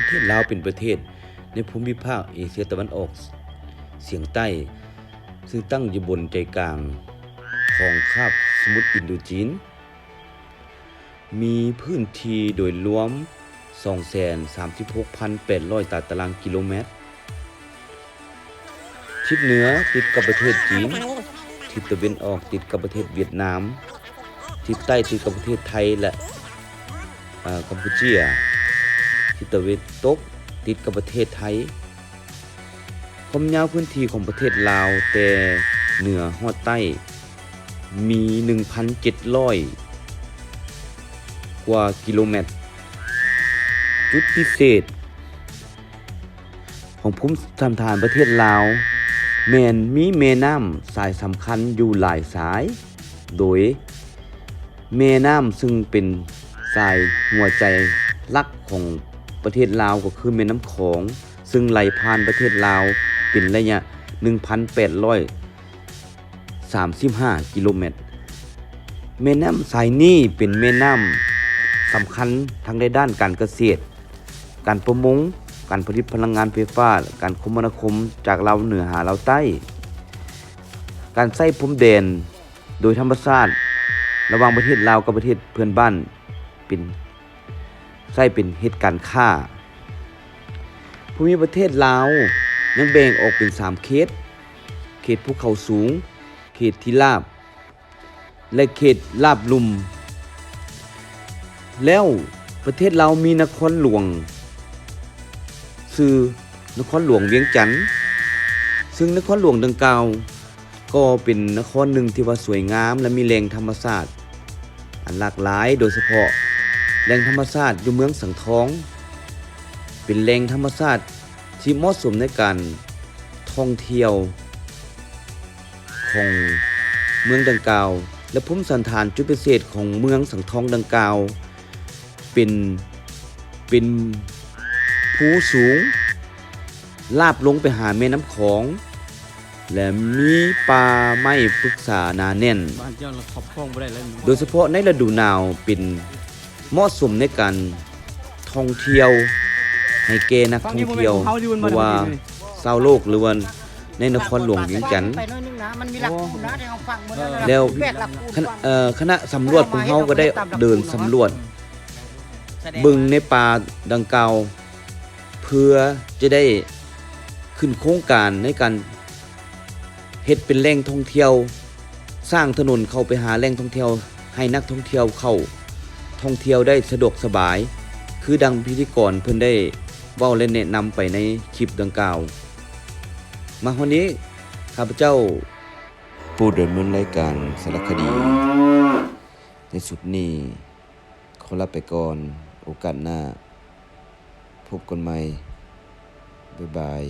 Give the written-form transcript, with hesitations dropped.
เทศลาวเป็นประเทศในภูมิภาคเอเชียตะวันออกเฉียงใต้ซึ่งตั้งอยู่บนใจกลางของคาบสมุทรอินโดจีนมีพื้นที่โดยรวม 236,800 ตารางกิโลเมตรทิศเหนือติดกับประเทศจีนทิศตะวันออกติดกับประเทศเวียดนามทิศใต้ติดกับประเทศไทยและกัมพูชาทิศตะวันตกติดกับประเทศไทยความยาวพื้นที่ของประเทศลาวแต่เหนือฮอดใต้มี 1,700 กว่ากิโลเมตรจุดพิเศษของภูมิฐานประเทศลาวแม่นมีแม่น้ำสายสำคัญอยู่หลายสายโดยแม่น้ำซึ่งเป็นสายหัวใจหลักของประเทศลาวก็คือแม่น้ำโขงซึ่งไหลผ่านประเทศลาวเป็นระยะ 1,835 กิโลเมตรแม่น้ำสายนี้เป็นแม่น้ำสำคัญทั้งในด้านการเกษตรการประมงการผลิตพลังงานไฟฟ้าการคมนาคมจากลาวเหนือหาลาวใต้การใช้พรมแดนโดยธรรมชาติระหว่างประเทศลาวกับประเทศเพื่อนบ้านเป็นใช้เป็นเหตุการณ์ค้าภูมิประเทศลาวยังแบ่งออกเป็น3เขตเขตภูเขาสูงเขตที่ราบและเขตราบลุ่มแล้วประเทศลาวมีนครหลวงชื่อนครหลวงเวียงจันทน์ซึ่งนครหลวงดังกล่าวก็เป็นนครหนึ่งที่ว่าสวยงามและมีแหล่งธรรมชาติอันหลากหลายโดยเฉพาะแหล่งธรรมชาติอยู่เมืองสังทองเป็นแหล่งธรรมชาติที่เหมาะสมในการท่องเที่ยวของเมืองดังกล่าวและภูมิสันฐานจุดพิเศษของเมืองสังทองดังกล่าวเป็นภูสูงลาบลงไปหาแม่น้ำของและมีป่าไม้พฤกษาหนาแน่นโดยเฉพาะในฤดูหนาวเป็นเหมาะสมในการท่องเที่ยวให้แก่นักท่องเที่ยวเพราะว่าชาวโลกหรือว่าในนครหลวงเวียงจันทน์แล้วคณะสำรวจของเฮาก็ได้เดินสำรวจบึงในป่าดังกล่าวเพื่อจะได้ขึ้นโครงการในการเฮ็ดเป็นแหล่งท่องเที่ยวสร้างถนนเข้าไปหาแหล่งท่องเที่ยวให้นักท่องเที่ยวเข้าท่องเที่ยวได้สะดวกสบายคือดังพิธีกรเพิ่นได้เว้าและแนะนำไปในคลิปดังกล่าวมาวันนี้ข้าพเจ้าผู้ดำเนินรายการสารคดีในสุดนี้ขอลาไปก่อนโอกาสหน้าพบกันใหม่บ๊ายบาย